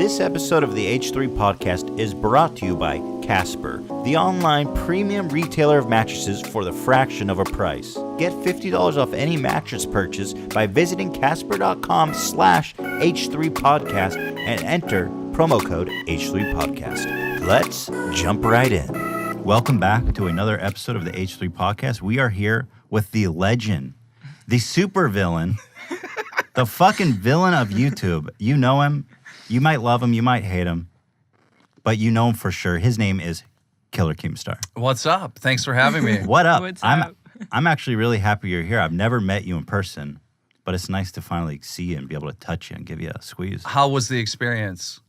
This episode of the H3 Podcast is brought to you by Casper, the online premium retailer of mattresses for the fraction of a price. Get $50 off any mattress purchase by visiting casper.com/H3Podcast and enter promo code H3Podcast. Let's jump right in. Welcome back to another episode of the H3 Podcast. We are here with the legend, the super villain, the fucking villain of YouTube. You know him. You might love him. You might hate him. But you know him for sure. His name is Killer Keemstar. What's up? Thanks for having me. What up? What's up? I'm actually really happy you're here. I've never met you in person, but it's nice to finally see you and be able to touch you and give you a squeeze. How was the experience?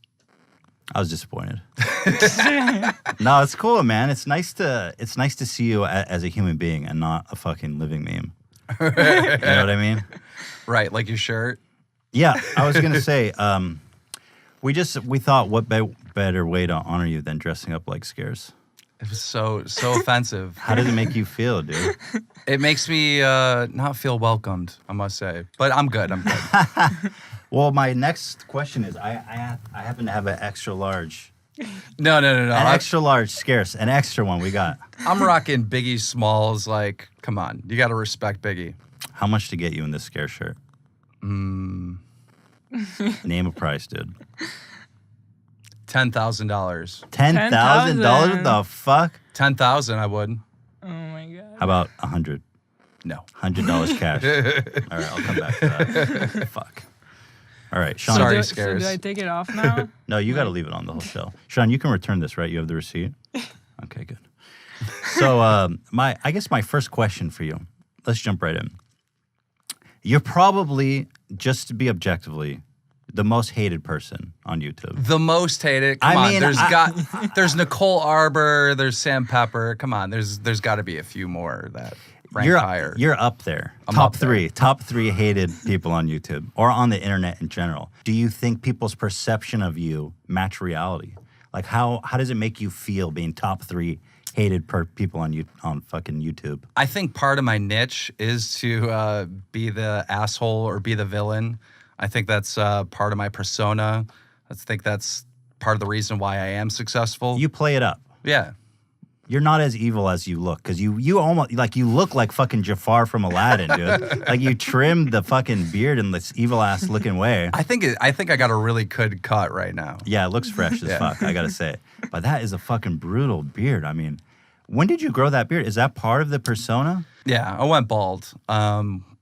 I was disappointed. No, it's cool, man. It's nice to see you as a human being and not a fucking living meme. You know what I mean? Right, like your shirt. Yeah, I was gonna say, we thought what better way to honor you than dressing up like Scares. It was so offensive. How does it make you feel, dude? It makes me not feel welcomed, I must say. But I'm good. Well, my next question is, I happen to have an extra large. No. An extra large Scares, an extra one we got. I'm rocking Biggie Smalls. Like, come on, you got to respect Biggie. How much to get you in this Scare shirt? Name a price, dude. $10,000. $10,000? What the fuck? 10,000, I would. Oh my god. How about 100? No. $100 cash. All right, I'll come back to that. Fuck. All right, Sean. Sorry, So Scares. do I take it off now? No, you got to leave it on the whole show. Sean, you can return this, right? You have the receipt? Okay, good. So I guess my first question for you, let's jump right in. You're probably, just to be objectively, the most hated person on YouTube. The most hated. Come on, there's Nicole Arbor, there's Sam Pepper. Come on, there's got to be a few more that rank higher. You're up there. I'm top up there. Top three hated people on YouTube or on the internet in general. Do you think people's perception of you match reality? Like how does it make you feel being top three hated people on fucking YouTube? I think part of my niche is to be the asshole or be the villain. I think that's part of my persona. I think that's part of the reason why I am successful. You play it up. Yeah. You're not as evil as you look, because you almost like you look like fucking Jafar from Aladdin, dude. Like you trimmed the fucking beard in this evil ass looking way. I think I got a really good cut right now. Yeah, it looks fresh as fuck, I gotta say. But that is a fucking brutal beard. I mean, when did you grow that beard? Is that part of the persona? Yeah, I went bald.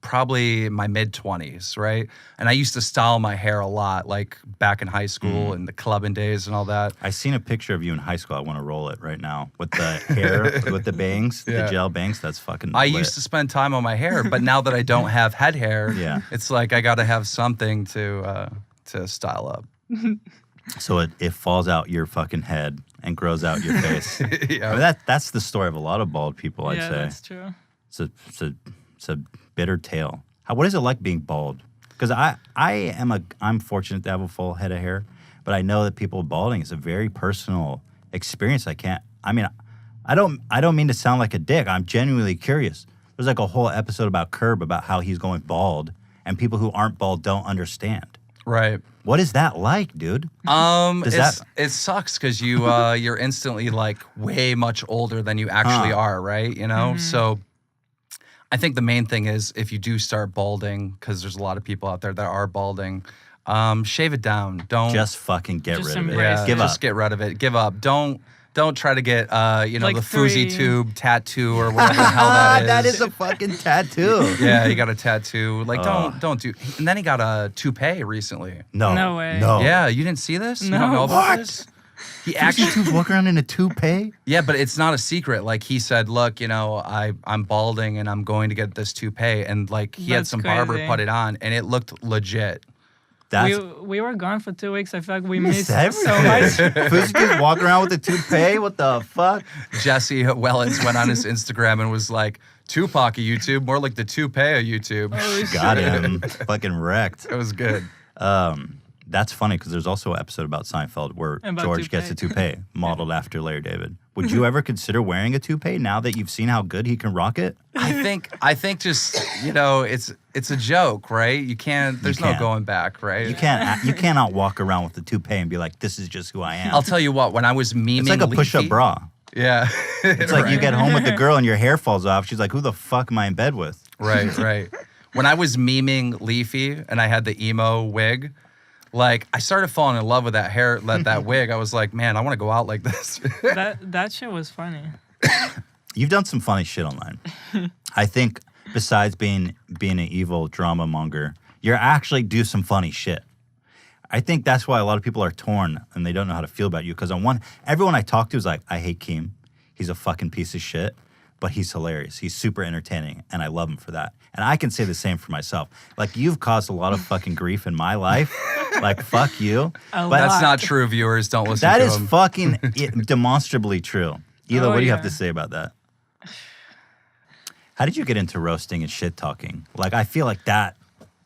Probably in my mid-20s, right? And I used to style my hair a lot, like back in high school and the clubbing days and all that. I seen a picture of you in high school. I want to roll it right now with the hair, with the bangs, the gel bangs. That's fucking I lit. used to spend time on my hair, but now that I don't have head hair, it's like I got to have something to style up. So it falls out your fucking head and grows out your face. Yeah. I mean, that's the story of a lot of bald people, I'd say. Yeah, that's true. It's a bitter tale. What is it like being bald? Because I'm fortunate to have a full head of hair, but I know that people balding is a very personal experience. I don't mean to sound like a dick. I'm genuinely curious. There's like a whole episode about Curb about how he's going bald, and people who aren't bald don't understand. Right. What is that like, dude? It sucks because you're instantly like way much older than you actually are, right? You know, so I think the main thing is if you do start balding, because there's a lot of people out there that are balding, shave it down. Don't just fucking get rid of it. Yeah, Give up. Just get rid of it. Give up. Don't try to get Like the Fuzzy 3. Tube tattoo or whatever the hell that is. That is a fucking tattoo. Yeah, he got a tattoo. Like don't do. And then he got a toupee recently. No way. No. Yeah, you didn't see this? You don't No. know about What? this? He actually Actually, walk around in a toupee? Yeah, but it's not a secret. Like he said, look, I'm balding and I'm going to get this toupee, and like he had That's some barber crazy. put it on, and it looked legit. We were gone for 2 weeks. I feel like we missed so everything. much. Fuzzy just walk around with a toupee? What the fuck? Jesse Wellens went on his Instagram and was like, Tupac of YouTube, more like the toupee of YouTube. Oh, Got him. Fucking wrecked. It was good. That's funny because there's also an episode about Seinfeld where About George gets a toupee. toupee modeled after Larry David. Would you ever consider wearing a toupee now that you've seen how good he can rock it? I think just, it's a joke, right? There's no going back, right? You cannot walk around with a toupee and be like, this is just who I am. I'll tell you what, when I was memeing It's like a push-up Leafy- bra. Yeah. It's like you get home with the girl and your hair falls off. She's like, who the fuck am I in bed with? Right. When I was memeing Leafy and I had the emo wig, like I started falling in love with that hair, that wig. I was like, man, I want to go out like this. That shit was funny. You've done some funny shit online. I think besides being an evil drama monger, you actually do some funny shit. I think that's why a lot of people are torn and they don't know how to feel about you. Because everyone I talk to is like, I hate Keem. He's a fucking piece of shit, but he's hilarious. He's super entertaining, and I love him for that. And I can say the same for myself. Like, you've caused a lot of fucking grief in my life. Like, fuck you. That's not true, viewers. Don't listen to That him. is fucking demonstrably true. Hila, what do you have yeah. to say about that? How did you get into roasting and shit talking? Like, I feel like that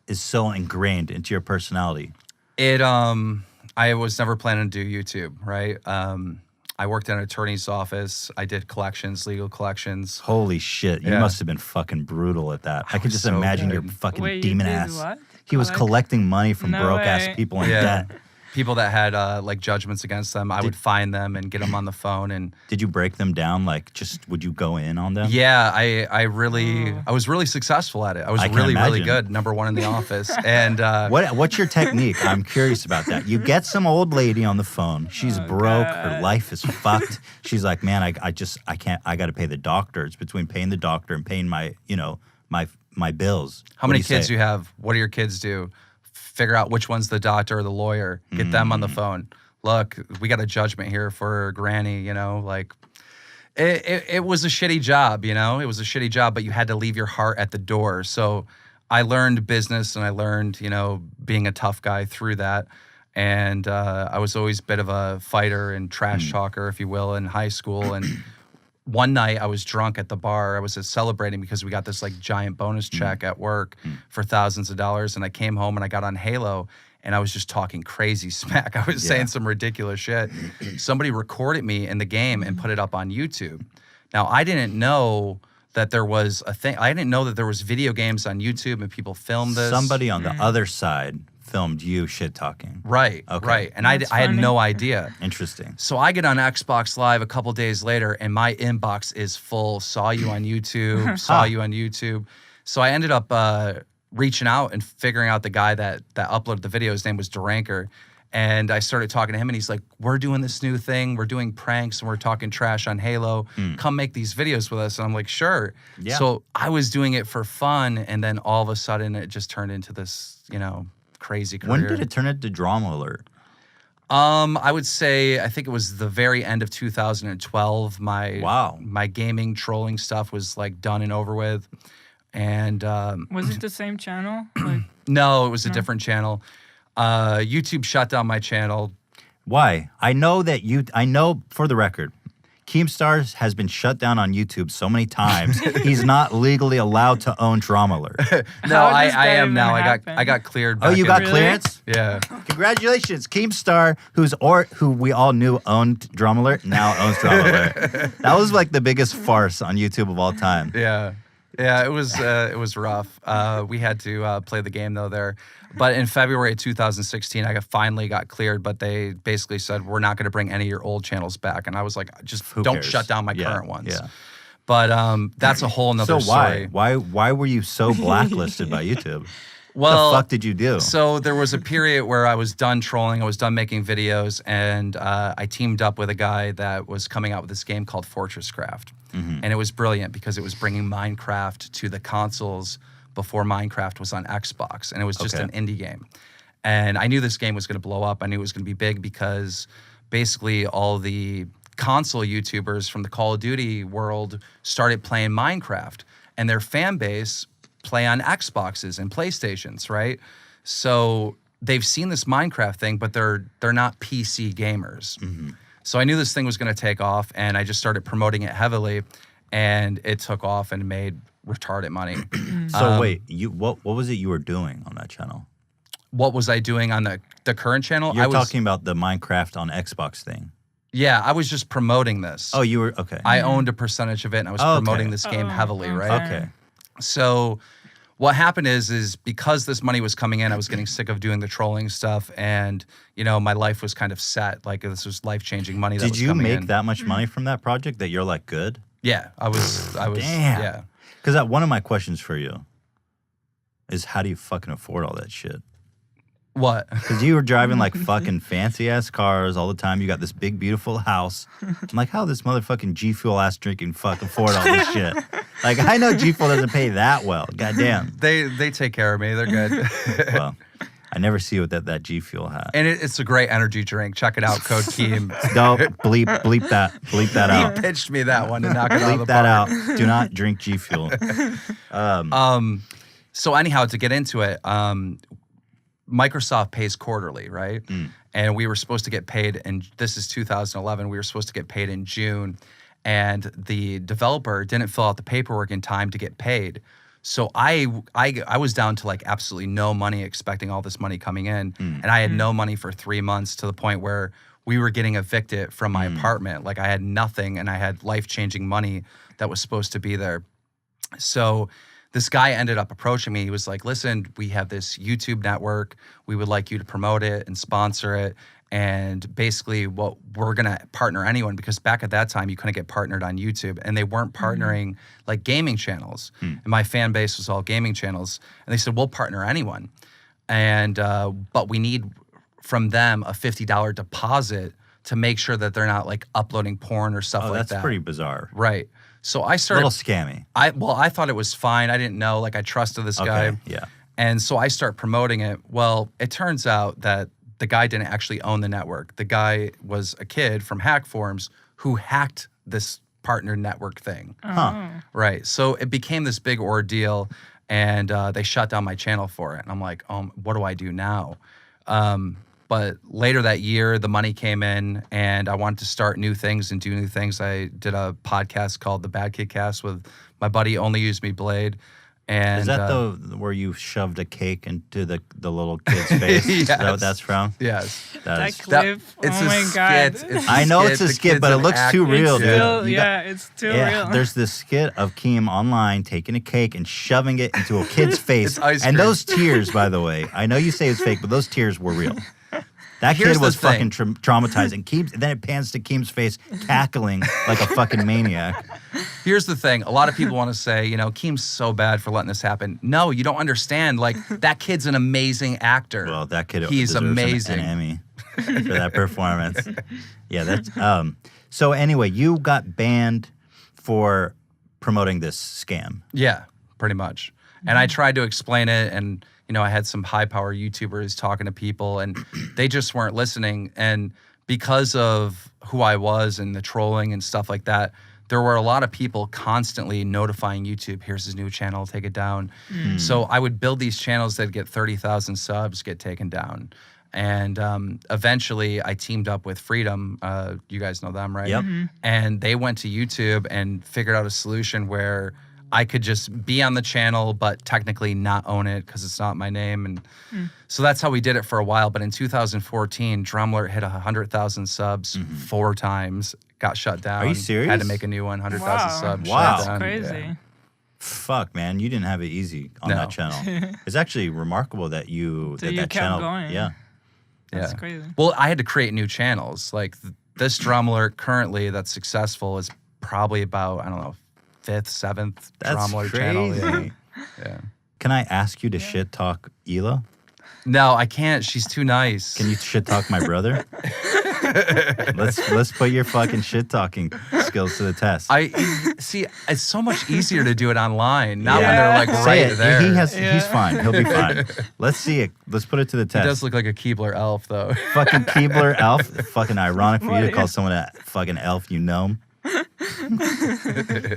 is so ingrained into your personality. I was never planning to do YouTube, right? I worked in an attorney's office. I did collections, legal collections. Holy shit. You Yeah. must have been fucking brutal at that. I could was just so imagine your good. fucking Wait, you demon did ass. what? He was Collect- collecting money from No broke ass way. people in Yeah. debt. People that had like judgments against them, I would find them and get them on the phone. And Did you break them down? Like, just would you go in on them? yeah, I was really successful at it. I was I can really imagine. good, #1 in the office. And What's your technique? I'm curious about that. You get some old lady on the phone. She's broke. Her God. life is fucked. She's like, man, I can't. I got to pay the doctor. It's between paying the doctor and paying my bills. how What many do you kids say? do you have? What do your kids do? Figure out which one's the doctor or the lawyer. Get them on the phone. Look, we got a judgment here for Granny, like it was a shitty job, It was a shitty job, but you had to leave your heart at the door. So I learned business and I learned, being a tough guy through that. And I was always a bit of a fighter and trash talker, if you will, in high school. And one night I was drunk at the bar. I was celebrating because we got this like giant bonus check at work for thousands of dollars. And I came home and I got on Halo and I was just talking crazy smack. I was saying some ridiculous shit. Somebody recorded me in the game and put it up on YouTube. Now, I didn't know that there was a thing. I didn't know that there was video games on YouTube and people filmed this. Somebody on the other side filmed you shit talking. Right, Okay. right. And I That's had funny. no idea. Interesting. So I get on Xbox Live a couple days later and my inbox is full. Saw you on YouTube, saw you on YouTube. So I ended up reaching out and figuring out the guy that uploaded the video. His name was Duranker. And I started talking to him and he's like, we're doing this new thing. We're doing pranks and we're talking trash on Halo. Come make these videos with us. And I'm like, sure. Yeah. So I was doing it for fun. And then all of a sudden it just turned into this, crazy career. When did it turn into Drama Alert? I would say I think it was the very end of 2012. My gaming trolling stuff was like done and over with. And Was it the same channel? Like, no, it was a different channel. YouTube shut down my channel. Why? I know for the record, Keemstar has been shut down on YouTube so many times. He's not legally allowed to own Drama Alert. No, How I does that am now. even I happen? got cleared. Oh, back you in. got Really? clearance? Yeah. Congratulations, Keemstar, who we all knew owned Drama Alert, now owns Drama Alert. That was like the biggest farce on YouTube of all time. Yeah. Yeah, it was rough. We had to play the game though there. But in February of 2016, I finally got cleared, but they basically said, we're not going to bring any of your old channels back. And I was like, just Who don't cares? shut down my Yeah, current ones. yeah. But that's a whole nother So why? story. Why were you so blacklisted by YouTube? Well, the fuck did you do? So there was a period where I was done trolling, I was done making videos, and I teamed up with a guy that was coming out with this game called Fortress Craft. And it was brilliant because it was bringing Minecraft to the consoles before Minecraft was on Xbox. And it was just Okay. an indie game. And I knew this game was going to blow up. I knew it was going to be big because basically all the console YouTubers from the Call of Duty world started playing Minecraft. And their fan base play on Xboxes and PlayStations, right? So they've seen this Minecraft thing, but they're not PC gamers. So I knew this thing was going to take off, and I just started promoting it heavily, and it took off and made retarded money. So wait, what was it you were doing on that channel? what was I doing on the current channel? You're talking about the Minecraft on Xbox thing. Yeah, I was just promoting this. Oh, you were okay. I owned a percentage of it, and I was promoting this game heavily, right? Okay. So what happened is because this money was coming in, I was getting sick of doing the trolling stuff, and my life was kind of set. Like this was life-changing money. That Did was you coming make in. that much money from that project that you're like good? Yeah, I was. Damn. Yeah. Because one of my questions for you is how do you fucking afford all that shit? What? Because you were driving like fucking fancy ass cars all the time. You got this big beautiful house. I'm like, how this motherfucking G Fuel ass drinking fuck afford all this shit? Like, I know G Fuel doesn't pay that well. Goddamn. They take care of me. They're good. Well, I never see what that G Fuel has. And it's a great energy drink. Check it out, code Keem. No, bleep that out. He pitched me that one to knock it out of the Bleep that park. out. Do not drink G Fuel. So anyhow, to get into it, Microsoft pays quarterly, right? And we were supposed to get paid, and this is 2011. We were supposed to get paid in June, and the developer didn't fill out the paperwork in time to get paid. So I was down to like absolutely no money, expecting all this money coming in, and I had no money for 3 months, to the point where we were getting evicted from my apartment. Like I had nothing, and I had life-changing money that was supposed to be there. So this guy ended up approaching me. He was like, listen, we have this YouTube network. We would like you to promote it and sponsor it. And basically what we're going to partner anyone, because back at that time, you couldn't get partnered on YouTube, and they weren't partnering like gaming channels. And my fan base was all gaming channels. And they said, we'll partner anyone. And, but we need from them a $50 deposit to make sure that they're not like uploading porn or stuff like that. That's pretty bizarre. Right. So I A started. little scammy. I thought it was fine. I didn't know. Like I trusted this guy. Yeah. And so I start promoting it. Well, it turns out that the guy didn't actually own the network. The guy was a kid from hack forums who hacked this partner network thing. Huh. Right. So it became this big ordeal, and they shut down my channel for it. And I'm like, what do I do now? But later that year, the money came in, and I wanted to start new things and do new things. I did a podcast called The Bad Kid Cast with my buddy Only Use Me Blade. And Is that the where you shoved a cake into the little kid's face? Is that what that's from? Yes. That clip. It's oh a my god. skit. It's a I know skit. it's a The skit, kid's but it an looks too actor. real, It's dude. still, You got- it's too Yeah, real. there's this skit of Keem online taking a cake and shoving it into a kid's face. It's ice And cream. those tears, by the way, I know you say it's fake, but those tears were real. That Here's kid the was thing. fucking traumatized. And then it pans to Keem's face, cackling like a fucking maniac. Here's the thing. A lot of people want to say, Keem's so bad for letting this happen. No, you don't understand. Like, that kid's an amazing actor. Well, that kid He's deserves amazing. an Emmy for that performance. Yeah, that's so anyway, you got banned for promoting this scam. Yeah, pretty much. And I tried to explain it, and I had some high-power YouTubers talking to people, and they just weren't listening. And because of who I was and the trolling and stuff like that, there were a lot of people constantly notifying YouTube, here's his new channel, take it down. So I would build these channels that get 30,000 subs, get taken down. And eventually I teamed up with Freedom. You guys know them, right? Yep. And they went to YouTube and figured out a solution where I could just be on the channel, but technically not own it because it's not my name. And so that's how we did it for a while. But in 2014, Drumler hit 100,000 subs 4 times, got shut down. Are you serious? Had to make a new one, 100,000 Wow. subs. Wow. shut down. Crazy. Yeah. Fuck, man, you didn't have it easy on No. that channel. It's actually remarkable that you That you that kept channel. going. Yeah. That's Yeah. crazy. Well, I had to create new channels. Like this Drumler currently that's successful is probably about, I don't know, 5th, 7th That's Drumler crazy. channel. Yeah. Can I ask you to shit talk Hila? No, I can't. She's too nice. Can you shit talk my brother? let's put your fucking shit talking skills to the test. I see. It's so much easier to do it online. Not when Yeah. they're like Say right it. there. He's fine. He'll be fine. Let's see it. Let's put it to the He test. does look like a Keebler elf, though. Fucking Keebler elf. Fucking ironic for you to What call is- someone a fucking elf, you gnome.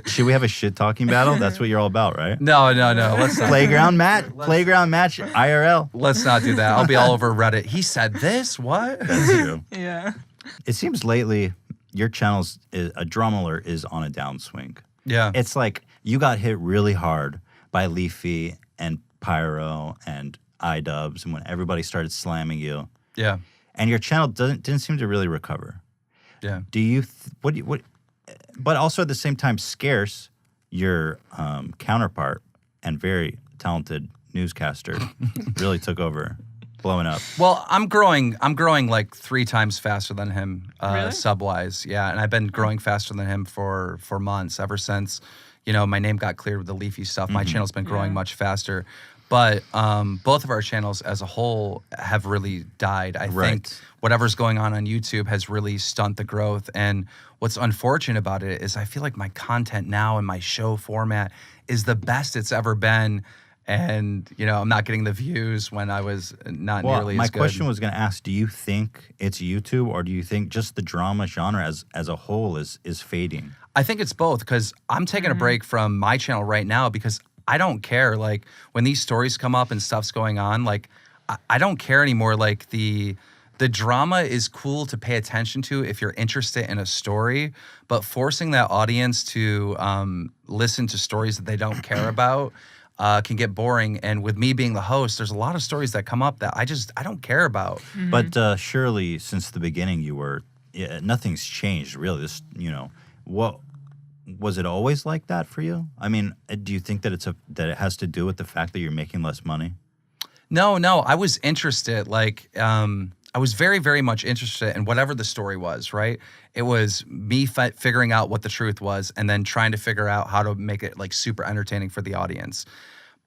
Should we have a shit talking battle? That's what you're all about, right? No. Let's not. Playground match IRL. Let's not do that. I'll be all over Reddit. He said this. What? That's true. Yeah. It seems lately your channel's a Drumler is on a downswing. Yeah. It's like you got hit really hard by Leafy and Pyro and iDubbbz and when everybody started slamming you. Yeah. And your channel didn't seem to really recover. Yeah. Do you what? But also at the same time, Scarce, your counterpart and very talented newscaster, really took over, blowing up. Well, I'm growing like 3 times faster than him, Really? sub-wise. Yeah, and I've been growing faster than him for months, ever since, my name got cleared with the Leafy stuff. My channel's been growing much faster. But both of our channels as a whole have really died. I think whatever's going on YouTube has really stunted the growth. And what's unfortunate about it is I feel like my content now and my show format is the best it's ever been. And, I'm not getting the views when I was not nearly as good. My question was going to ask, do you think it's YouTube or do you think just the drama genre as a whole is fading? I think it's both, because I'm taking a break from my channel right now because I don't care. Like, when these stories come up and stuff's going on, like, I don't care anymore. Like, the drama is cool to pay attention to if you're interested in a story, but forcing that audience to listen to stories that they don't care about can get boring. And with me being the host, there's a lot of stories that come up that I don't care about. But surely since the beginning nothing's changed really. This, what was it always like that for you? I mean, do you think that it has to do with the fact that you're making less money? No, I was interested. Like, I was very, very much interested in whatever the story was, right? It was me figuring out what the truth was and then trying to figure out how to make it like super entertaining for the audience.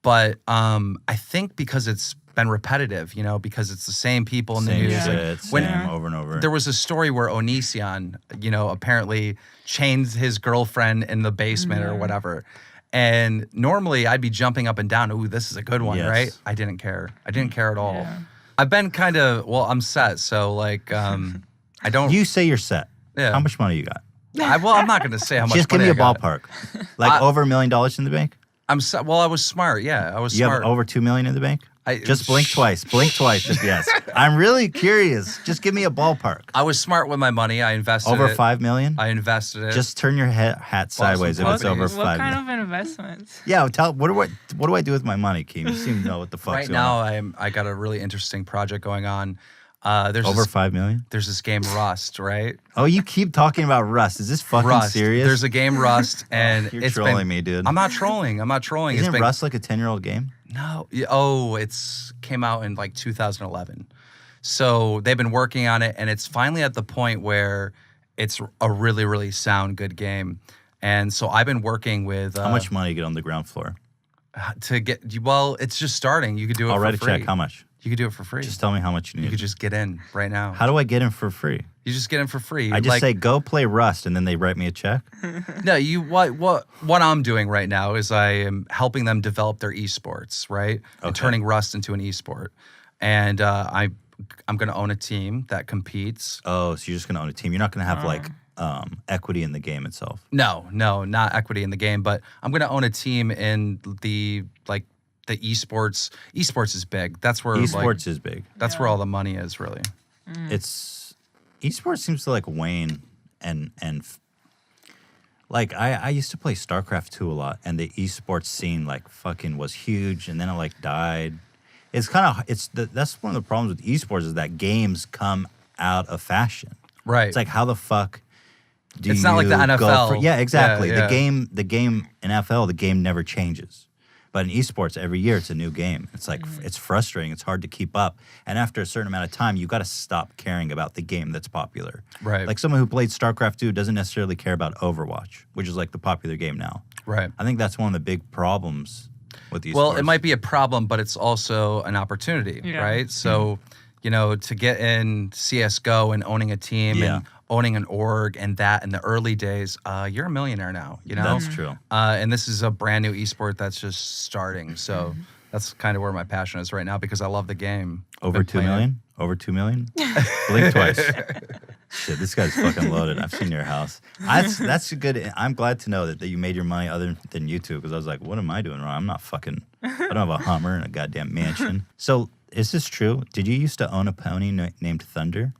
But I think because it's been repetitive, because it's the same people in the news. Same over and over. There was a story where Onision, apparently chained his girlfriend in the basement or whatever. And normally I'd be jumping up and down. Ooh, this is a good one, right? I didn't care. I didn't care at all. Yeah. I've been I'm set. So like, I don't. You say you're set. Yeah. How much money you got? I'm not going to say how much. Just give money me a I got. ballpark. Like over $1 million in the bank? I'm set. Well, I was smart. Yeah, I was You smart. have over $2 million in the bank? Just blink twice. Blink twice if yes. I'm really curious. Just give me a ballpark. I was smart with my money. I invested Over it. $5 million? I invested it. Just turn your hat sideways if it's over companies. What $5 kind million. of investments? Yeah, what do I do with my money, Keem? You seem to know what the fuck's Right going on. now, I got a really interesting project going on. There's Over $5 million? There's this game Rust, right? Oh, you keep talking about Rust. Is this fucking Rust. serious? There's a game Rust, and You're it's trolling me, dude. I'm not trolling. Isn't Rust like a 10-year-old game? No. It's came out in like 2011. So they've been working on it, and it's finally at the point where it's a really, really sound good game. And so I've been working with How much money you get on the ground floor? to get. Well, it's just starting. You could do it I'll for write a free. check. How much? You could do it for free. Just tell me how much you need. You could just get in right now. How do I get in for free? You just get in for free. I just say go play Rust, and then they write me a check. No, what I'm doing right now is I am helping them develop their esports, right? And turning Rust into an esport. And I'm going to own a team that competes. Oh, so you're just gonna own a team. You're not gonna have like equity in the game itself. No, not equity in the game, but I'm going to own a team in the esports. Esports is big. That's where Esports is big. That's where all the money is, really. It's esports seems to like wane and like I used to play StarCraft 2 a lot, and the esports scene like fucking was huge, and then it like died. It's kind of that's one of the problems with esports is that games come out of fashion. Right. It's like how the fuck do It's you not like the go NFL. for, yeah, exactly. Yeah, yeah. The game in NFL, the game never changes. But in esports, every year it's a new game. It's like it's frustrating. It's hard to keep up. And after a certain amount of time, you got to stop caring about the game that's popular. Right. Like someone who played StarCraft 2 doesn't necessarily care about Overwatch, which is like the popular game now. Right. I think that's one of the big problems with esports. Well, it might be a problem, but it's also an opportunity, right? So, to get in CSGO and owning a team and owning an org and that in the early days, you're a millionaire now, That's true. And this is a brand new esport that's just starting. So that's kind of where my passion is right now because I love the game. Over 2 million? Over 2 million? Blink twice. Shit, this guy's fucking loaded. I've seen your house. That's a good. I'm glad to know that you made your money other than YouTube because I was like, what am I doing wrong? I'm not fucking. I don't have a Hummer and a goddamn mansion. So is this true? Did you used to own a pony named Thunder?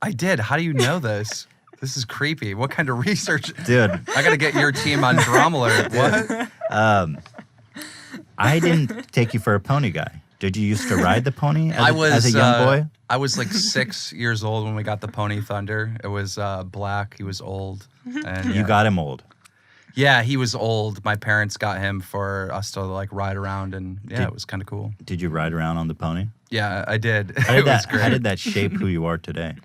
I did. How do you know this? This is creepy. What kind of research? Dude. I got to get your team on Drama Alert. What? I didn't take you for a pony guy. Did you used to ride the pony as a young boy? I was like 6 years old when we got the pony Thunder. It was black. He was old. And You got him old. Yeah, he was old. My parents got him for us to like ride around, and it was kind of cool. Did you ride around on the pony? Yeah, I did. How was great. How did that shape who you are today?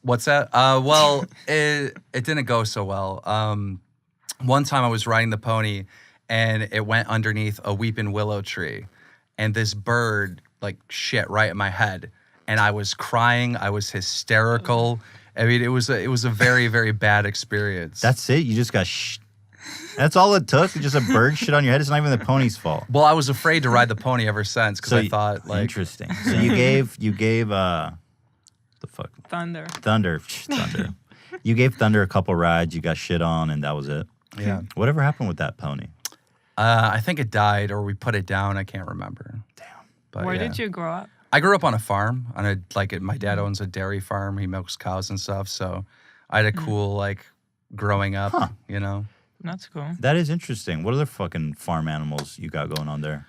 What's that? Well, it didn't go so well. One time I was riding the pony, and it went underneath a weeping willow tree, and this bird like shit right at my head, and I was crying. I was hysterical. I mean, it was a very, very bad experience. That's it? You just got That's all it took? Just a bird shit on your head? It's not even the pony's fault. Well, I was afraid to ride the pony ever since because I thought like interesting. So you gave the fuck Thunder. Thunder. You gave Thunder a couple rides, you got shit on, and that was it. Yeah. Whatever happened with that pony? I think it died or we put it down. I can't remember. Damn. But Where did you grow up? I grew up on a farm. My dad owns a dairy farm. He milks cows and stuff. So I had a cool like growing up. You know. That's cool. That is interesting. What other fucking farm animals you got going on there?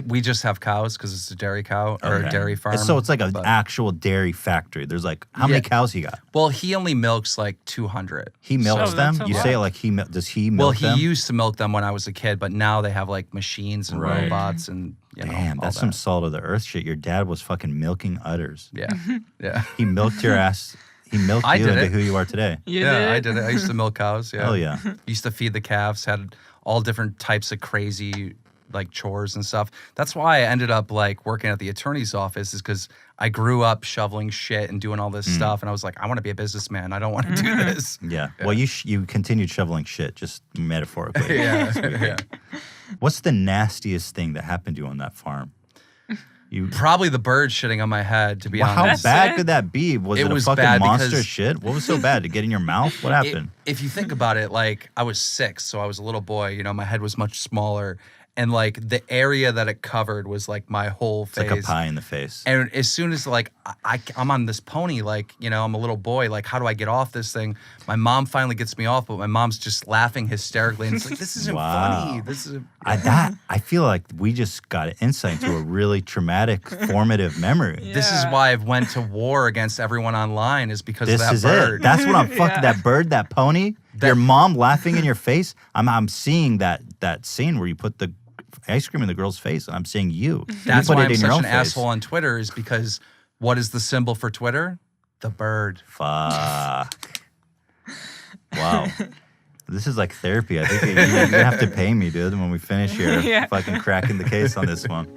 We just have cows because it's a dairy cow or a dairy farm. So it's like an actual dairy factory. There's like, how many cows he got? Well, he only milks like 200. He milks So them? that's a You lot. say it like does he milk them? Well, he used to milk them when I was a kid, but now they have like machines and Right. robots and Damn, all that's that. some salt of the earth shit. Your dad was fucking milking udders. Yeah, yeah. He milked your ass. He milked I you did into it. who you are today. You Yeah, did? I did it. I used to milk cows. Yeah. Hell yeah. Used to feed the calves. Had all different types of crazy like chores and stuff. That's why I ended up like working at the attorney's office is because I grew up shoveling shit and doing all this stuff, and I was like, I want to be a businessman. I don't want to do this. Yeah. Well, you continued shoveling shit, just metaphorically. Yeah. What's the nastiest thing that happened to you on that farm? Probably the bird shitting on my head. To be How honest, bad it? could that be? Was It it a was fucking bad monster because- shit? What was so bad? To get in your mouth? What happened? If you think about it, like I was 6, so I was a little boy. You know, my head was much smaller, and like the area that it covered was like my whole It's face. like a pie in the face. And as soon as like I'm on this pony, like, you know, I'm a little boy, like how do I get off this thing? My mom finally gets me off, but my mom's just laughing hysterically, and it's like, this isn't Wow. funny. This is I feel like we just got insight into a really traumatic, formative memory. This is Yeah. why I've went to war against everyone online is because This of that is bird. it. That's what I'm fucking. That bird, that pony, your mom laughing in your face. I'm seeing that scene where you put the ice cream in the girl's face, and I'm seeing you. That's you put why it I'm in your such own an face. asshole on Twitter is because what is the symbol for Twitter? The bird. Fuck. Wow. This is like therapy. I think you're gonna have to pay me, dude, when we finish here. Yeah. Fucking cracking the case on this one.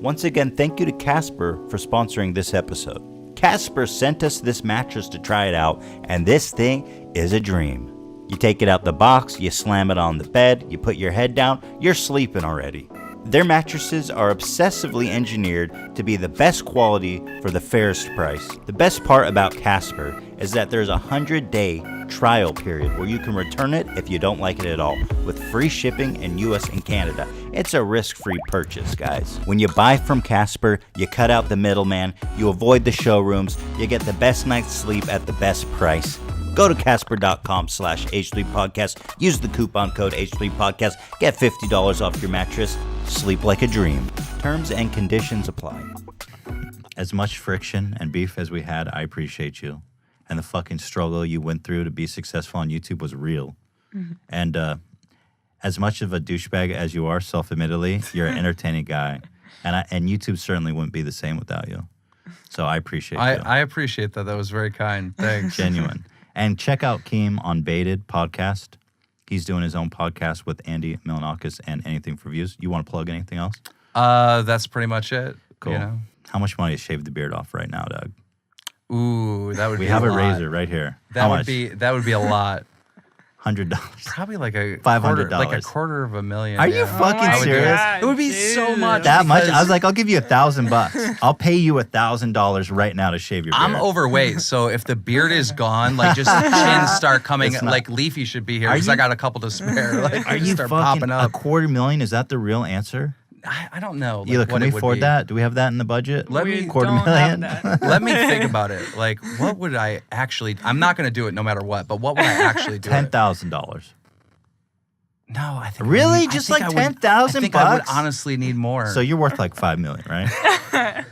Once again, thank you to Casper for sponsoring this episode. Casper sent us this mattress to try it out, and this thing is a dream. You take it out the box, you slam it on the bed, you put your head down, you're sleeping already. Their mattresses are obsessively engineered to be the best quality for the fairest price. The best part about Casper is that there's a 100-day trial period where you can return it if you don't like it at all, with free shipping in US and Canada. It's a risk-free purchase, guys. When you buy from Casper, you cut out the middleman, you avoid the showrooms, you get the best night's sleep at the best price. Go to Casper.com/H3Podcast. Use the coupon code H3Podcast. Get $50 off your mattress. Sleep like a dream. Terms and conditions apply. As much friction and beef as we had, I appreciate you. And the fucking struggle you went through to be successful on YouTube was real. And as much of a douchebag as you are, self-admittedly, you're an entertaining guy. And YouTube certainly wouldn't be the same without you. So I appreciate you. I appreciate that. That was very kind. Thanks. Genuine. And check out Keem on Baited podcast. He's doing his own podcast with Andy Milanakis and Anything for Views. You want to plug anything else? That's pretty much it. Cool. You know? How much money to shave the beard off right now, Doug? Ooh, that would We be have a a lot. razor right here. That How would much? be a lot. $100. Probably like a $500. like a $250,000. Are you Oh fucking my serious? God, It would be so Jesus. much. That much? because I was like, I'll give you $1,000. I'll pay you $1,000 right now to shave your beard. I'm overweight, so if the beard is gone, like just chins start coming. It's not- Like Leafy should be here Are because I you- got a couple to spare. Like, Are you start fucking popping up? $250,000? Is that the real answer? I don't know. Like, Hila, can what we it would afford be. that? Do we have that in the budget? Let We me- Quarter don't million? have that. Let me think about it. Like, what would I actually? I'm not going to do it no matter what. But what would I actually do? it? $10,000. No, I think Really? I Just think like I would- 10,000 I think I would bucks? honestly need more. So you're worth like $5 million, right?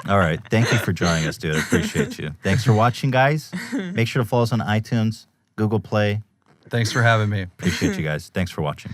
All right. Thank you for joining us, dude. I appreciate you. Thanks for watching, guys. Make sure to follow us on iTunes, Google Play. Thanks for having me. Appreciate you guys. Thanks for watching.